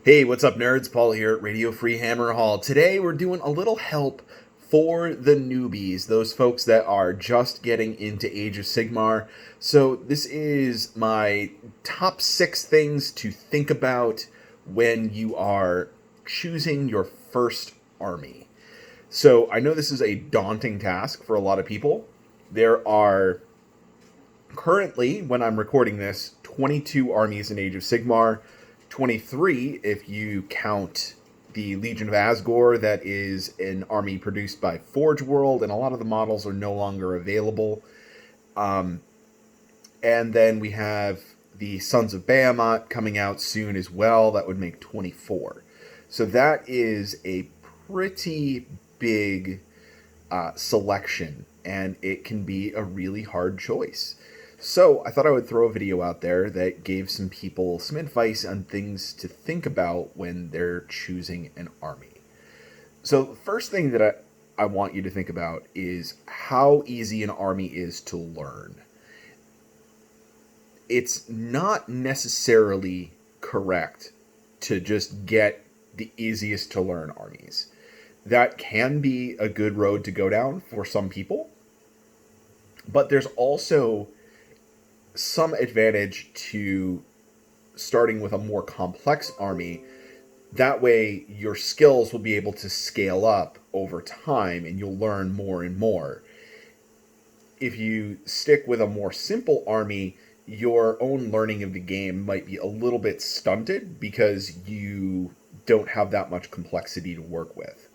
Hey, what's up, nerds? Paul here at Radio Free Hammer Hall. Today we're doing a little help for the newbies, those folks that are just getting into Age of Sigmar. So this is my top 6 things to think about when you are choosing your first army. So I know this is a daunting task for a lot of people. There are currently, when I'm recording this, 22 armies in Age of Sigmar. 23 if you count the Legion of Asgore, that is an army produced by Forge World, and a lot of the models are no longer available. And then we have the Sons of Behemoth coming out soon as well. That would make 24. So that is a pretty big selection, and it can be a really hard choice. So I thought I would throw a video out there that gave some people some advice on things to think about when they're choosing an army. So the first thing that I want you to think about is how easy an army is to learn. It's not necessarily correct to just get the easiest to learn armies. That can be a good road to go down for some people, but there's also some advantage to starting with a more complex army. That way your skills will be able to scale up over time and you'll learn more and more. If you stick with a more simple army, your own learning of the game might be a little bit stunted because you don't have that much complexity to work with.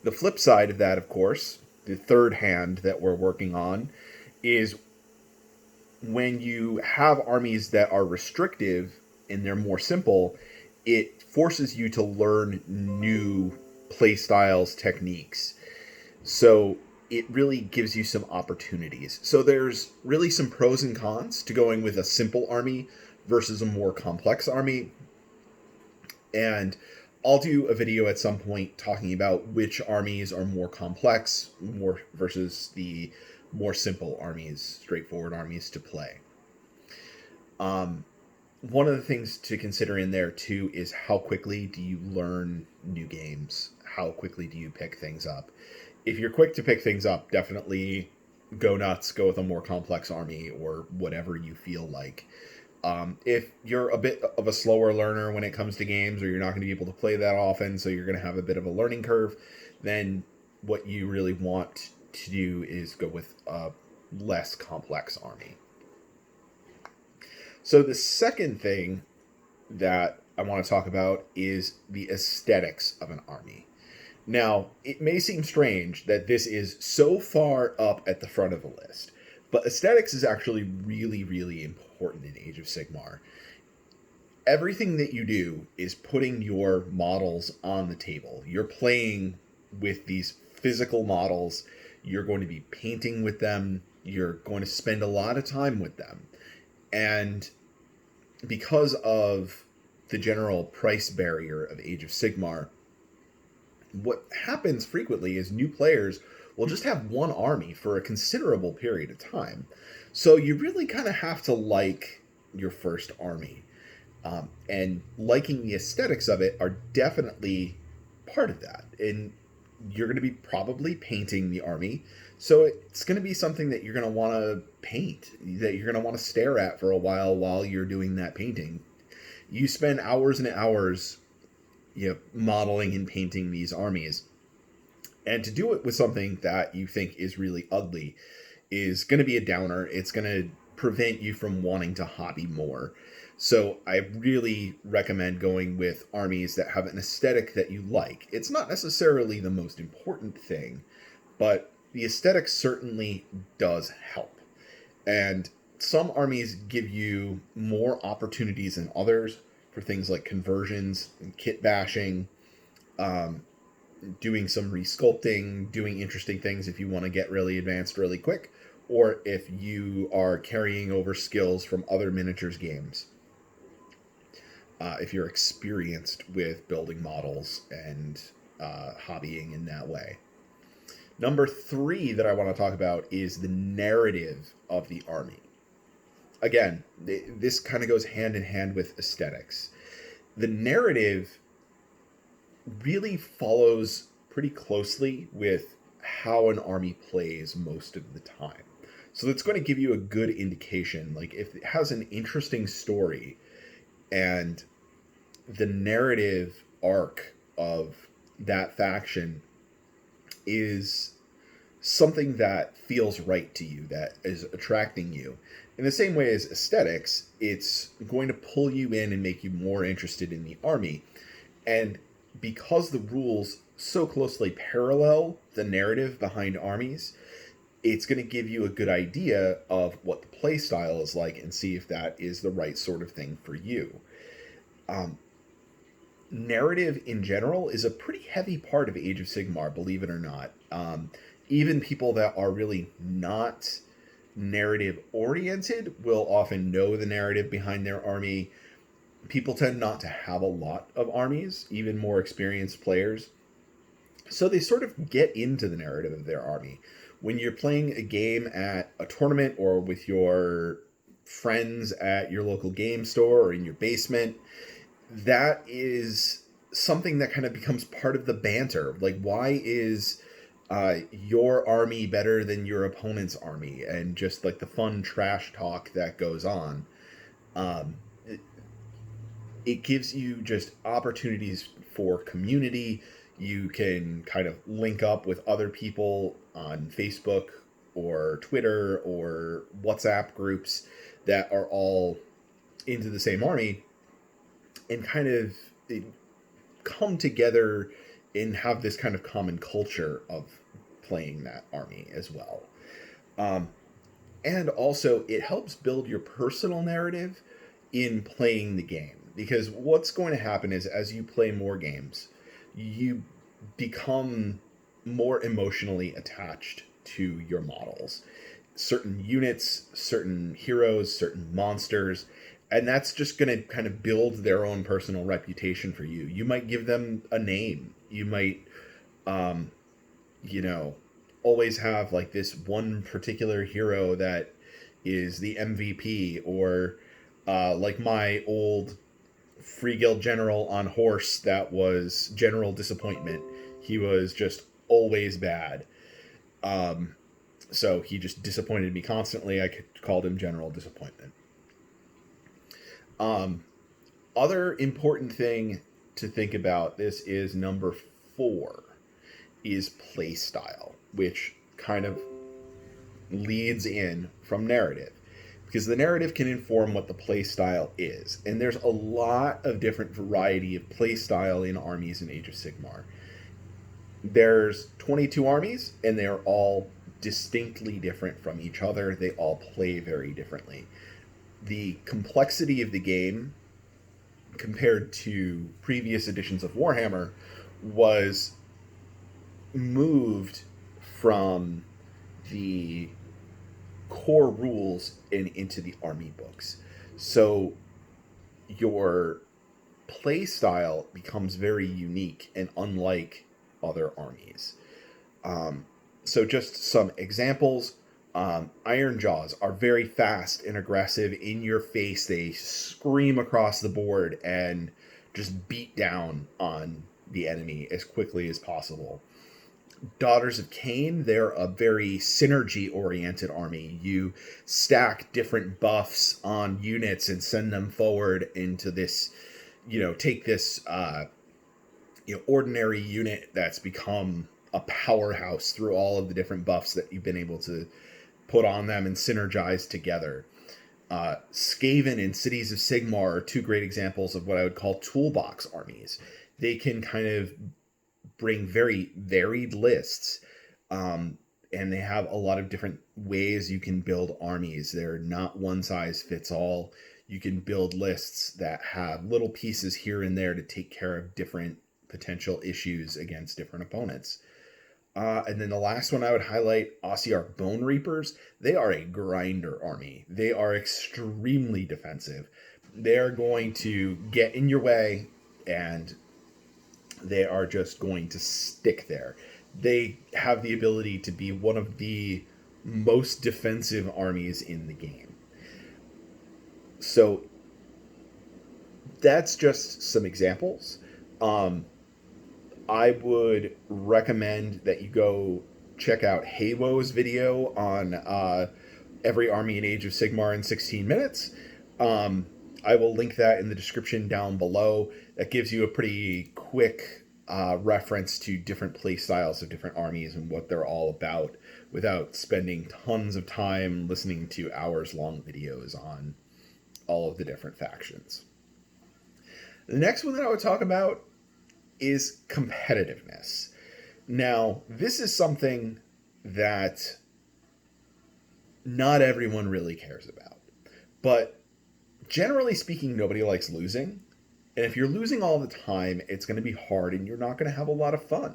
The flip side of that, of course, the third hand that we're working on, is when you have armies that are restrictive and they're more simple, it forces you to learn new playstyles, techniques. So it really gives you some opportunities. So there's really some pros and cons to going with a simple army versus a more complex army. And I'll do a video at some point talking about which armies are more complex versus the more simple armies, straightforward armies to play. One of the things to consider in there too is how quickly do you learn new games? How quickly do you pick things up? If you're quick to pick things up, definitely go nuts, go with a more complex army or whatever you feel like. If you're a bit of a slower learner when it comes to games, or you're not going to be able to play that often, so you're going to have a bit of a learning curve, then what you really want to do is go with a less complex army. So the second thing that I want to talk about is the aesthetics of an army. Now, it may seem strange that this is so far up at the front of the list, but aesthetics is actually really, really important in Age of Sigmar. Everything that you do is putting your models on the table. You're playing with these physical models. You're going to be painting with them. You're going to spend a lot of time with them. And because of the general price barrier of Age of Sigmar, what happens frequently is new players will just have one army for a considerable period of time. So you really kind of have to like your first army. And liking the aesthetics of it are definitely part of that. And you're going to be probably painting the army. So it's going to be something that you're going to want to paint, that you're going to want to stare at for a while you're doing that painting. You spend hours and hours, modeling and painting these armies. And to do it with something that you think is really ugly is going to be a downer. It's going to prevent you from wanting to hobby more. So I really recommend going with armies that have an aesthetic that you like. It's not necessarily the most important thing, but the aesthetic certainly does help. And some armies give you more opportunities than others for things like conversions and kit bashing, doing some resculpting, doing interesting things if you want to get really advanced really quick, or if you are carrying over skills from other miniatures games. If you're experienced with building models and hobbying in that way. Number 3 that I want to talk about is the narrative of the army. Again, this kind of goes hand in hand with aesthetics. the narrative really follows pretty closely with how an army plays most of the time. So that's going to give you a good indication. Like, if it has an interesting story and the narrative arc of that faction is something that feels right to you, that is attracting you. In the same way as aesthetics, it's going to pull you in and make you more interested in the army. And because the rules so closely parallel the narrative behind armies, it's going to give you a good idea of what the play style is like and see if that is the right sort of thing for you. Narrative in general is a pretty heavy part of Age of Sigmar, believe it or not. Even people that are really not narrative oriented will often know the narrative behind their army. People tend not to have a lot of armies, even more experienced players. So they sort of get into the narrative of their army. When you're playing a game at a tournament or with your friends at your local game store or in your basement, that is something that kind of becomes part of the banter. Like, why is your army better than your opponent's army? And just like the fun trash talk that goes on. It gives you just opportunities for community. You can kind of link up with other people on Facebook or Twitter or WhatsApp groups that are all into the same army and kind of come together and have this kind of common culture of playing that army as well. And also, it helps build your personal narrative in playing the game. Because what's going to happen is, as you play more games, you become more emotionally attached to your models. Certain units, certain heroes, certain monsters, and that's just going to kind of build their own personal reputation for you. You might give them a name. You might, always have like this one particular hero that is the MVP, or like my old Free Guild general on horse that was General Disappointment. He was just always bad. So he just disappointed me constantly. I called him General Disappointment. Other important thing to think about this is number 4 is play style, which kind of leads in from narrative, because the narrative can inform what the play style is. And there's a lot of different variety of play style in armies in Age of Sigmar. There's 22 armies, and they're all distinctly different from each other. They all play very differently. The complexity of the game compared to previous editions of Warhammer was moved from the core rules and into the army books. So your play style becomes very unique and unlike other armies. So just some examples. Iron Jaws are very fast and aggressive, in your face. They scream across the board and just beat down on the enemy as quickly as possible. Daughters of Cain, they're a very synergy-oriented army. You stack different buffs on units and send them forward into this, take this, ordinary unit that's become a powerhouse through all of the different buffs that you've been able to put on them and synergize together. Skaven and Cities of Sigmar are 2 great examples of what I would call toolbox armies. They can kind of bring very varied lists, and they have a lot of different ways you can build armies. They're not one size fits all. You can build lists that have little pieces here and there to take care of different potential issues against different opponents. And then the last one I would highlight, Ossiarch Bone Reapers. They are a grinder army. They are extremely defensive. They're going to get in your way, and they are just going to stick there. They have the ability to be one of the most defensive armies in the game. So that's just some examples. Um, I would recommend that you go check out Haywo's video on every army in Age of Sigmar in 16 minutes. Um, I will link that in the description down below. That gives you a pretty quick reference to different play styles of different armies and what they're all about without spending tons of time listening to hours long videos on all of the different factions. The next one that I would talk about is competitiveness. Now, this is something that not everyone really cares about. But generally speaking, nobody likes losing. And if you're losing all the time, it's going to be hard and you're not going to have a lot of fun.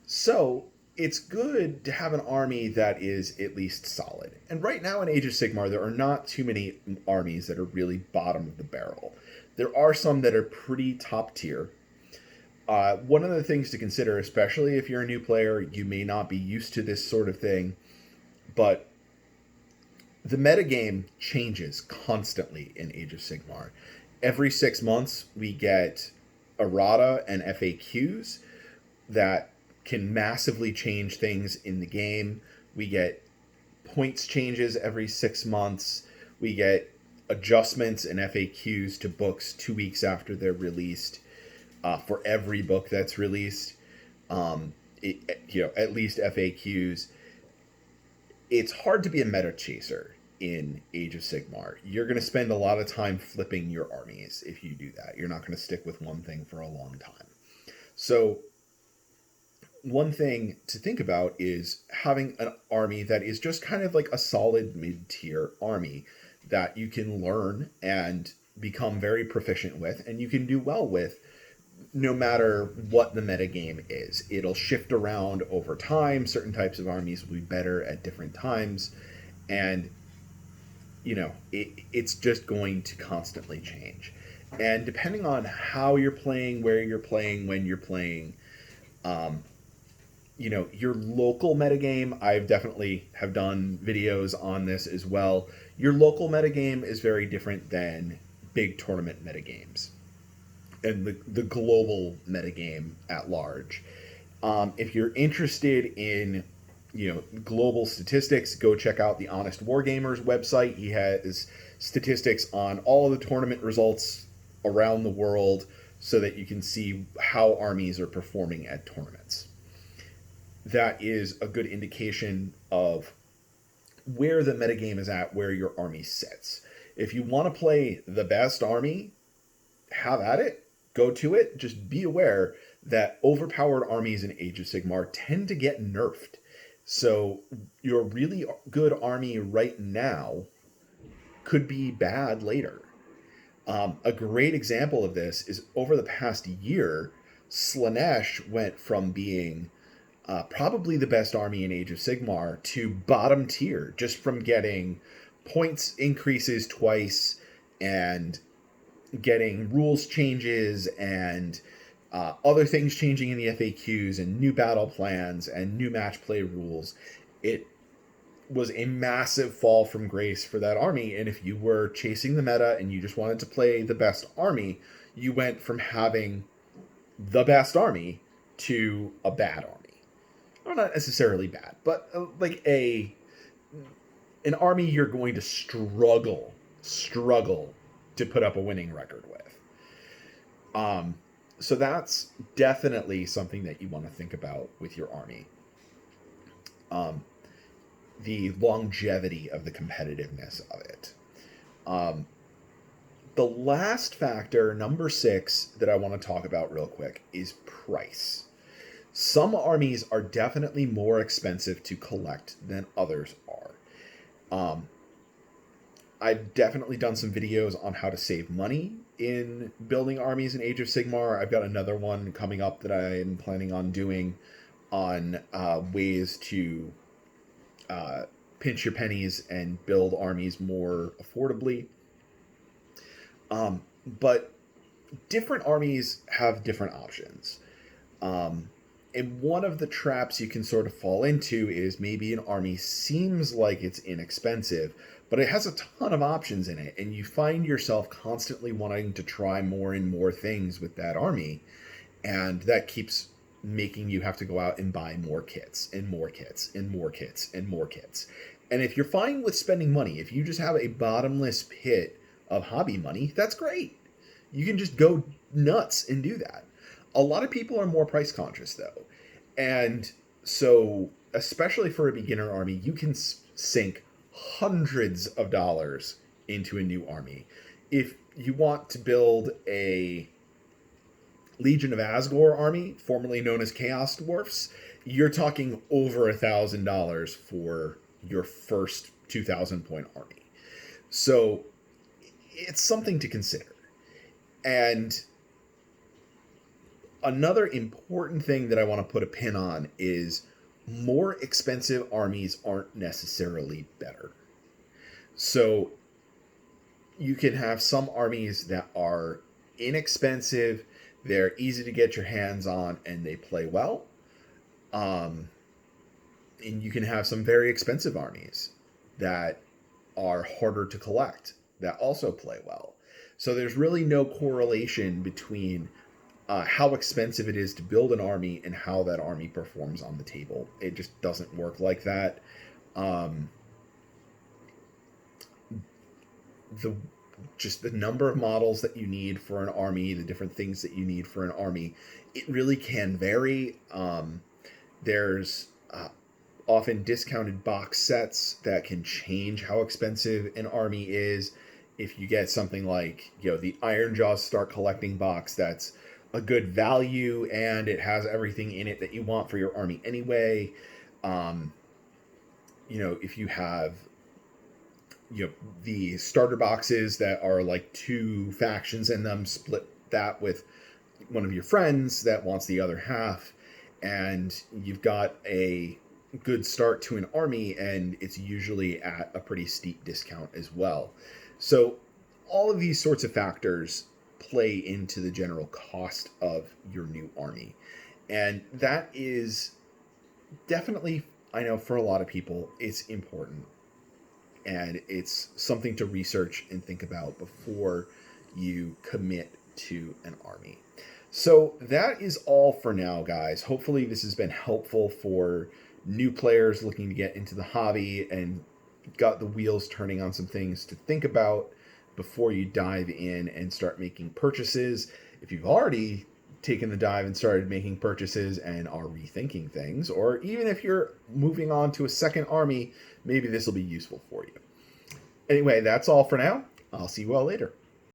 So it's good to have an army that is at least solid. And right now in Age of Sigmar, there are not too many armies that are really bottom of the barrel. There are some that are pretty top tier. One of the things to consider, especially if you're a new player, you may not be used to this sort of thing, but the metagame changes constantly in Age of Sigmar. Every 6 months, we get errata and FAQs that can massively change things in the game. We get points changes every 6 months. We get adjustments and FAQs to books 2 weeks after they're released. For every book that's released, at least FAQs. It's hard to be a meta chaser in Age of Sigmar. You're going to spend a lot of time flipping your armies if you do that. You're not going to stick with one thing for a long time. So one thing to think about is having an army that is just kind of like a solid mid-tier army that you can learn and become very proficient with and you can do well with no matter what the metagame is. It'll shift around over time. Certain types of armies will be better at different times. And, it's just going to constantly change. And depending on how you're playing, where you're playing, when you're playing, your local metagame, I've definitely have done videos on this as well. Your local metagame is very different than big tournament metagames and the global metagame at large. If you're interested in, global statistics, go check out the Honest Wargamer's website. He has statistics on all of the tournament results around the world so that you can see how armies are performing at tournaments. That is a good indication of where the metagame is at, where your army sits. If you want to play the best army, have at it. Go to it. Just be aware that overpowered armies in Age of Sigmar tend to get nerfed. So your really good army right now could be bad later. A great example of this is over the past year, Slaanesh went from being probably the best army in Age of Sigmar to bottom tier just from getting points increases twice and getting rules changes and other things changing in the FAQs and new battle plans and new match play rules. It was a massive fall from grace for that army. And if you were chasing the meta and you just wanted to play the best army, you went from having the best army to a bad army. Well, not necessarily bad, but like an army you're going to struggle to put up a winning record with. So that's definitely something that you want to think about with your army. The longevity of the competitiveness of it. The last factor, number 6, that I want to talk about real quick is price. Some armies are definitely more expensive to collect than others are. I've definitely done some videos on how to save money in building armies in Age of Sigmar. I've got another one coming up that I am planning on doing on ways to pinch your pennies and build armies more affordably. But different armies have different options. And one of the traps you can sort of fall into is maybe an army seems like it's inexpensive, but it has a ton of options in it, and you find yourself constantly wanting to try more and more things with that army, and that keeps making you have to go out and buy more kits and more kits and more kits and more kits. And if you're fine with spending money, if you just have a bottomless pit of hobby money, that's great. You can just go nuts and do that. A lot of people are more price conscious though. And so, especially for a beginner army, you can sink hundreds of dollars into a new army. If you want to build a Legion of Asgore army, formerly known as Chaos Dwarfs, you're talking over $1,000 for your first 2,000 point army. So it's something to consider. And another important thing that I want to put a pin on is more expensive armies aren't necessarily better. So you can have some armies that are inexpensive, they're easy to get your hands on, and they play well. And you can have some very expensive armies that are harder to collect that also play well. So there's really no correlation between how expensive it is to build an army and how that army performs on the table. It just doesn't work like that. The number of models that you need for an army, the different things that you need for an army, it really can vary. There's often discounted box sets that can change how expensive an army is. If you get something like, the Ironjaws Start Collecting box, that's a good value and it has everything in it that you want for your army anyway. If you have the starter boxes that are like 2 factions in them, split that with one of your friends that wants the other half, and you've got a good start to an army, and it's usually at a pretty steep discount as well. So all of these sorts of factors play into the general cost of your new army. And that is definitely, I know for a lot of people, it's important. And it's something to research and think about before you commit to an army. So that is all for now, guys. Hopefully this has been helpful for new players looking to get into the hobby and got the wheels turning on some things to think about before you dive in and start making purchases. If you've already taken the dive and started making purchases and are rethinking things, or even if you're moving on to a second army, maybe this will be useful for you. Anyway, that's all for now. I'll see you all later.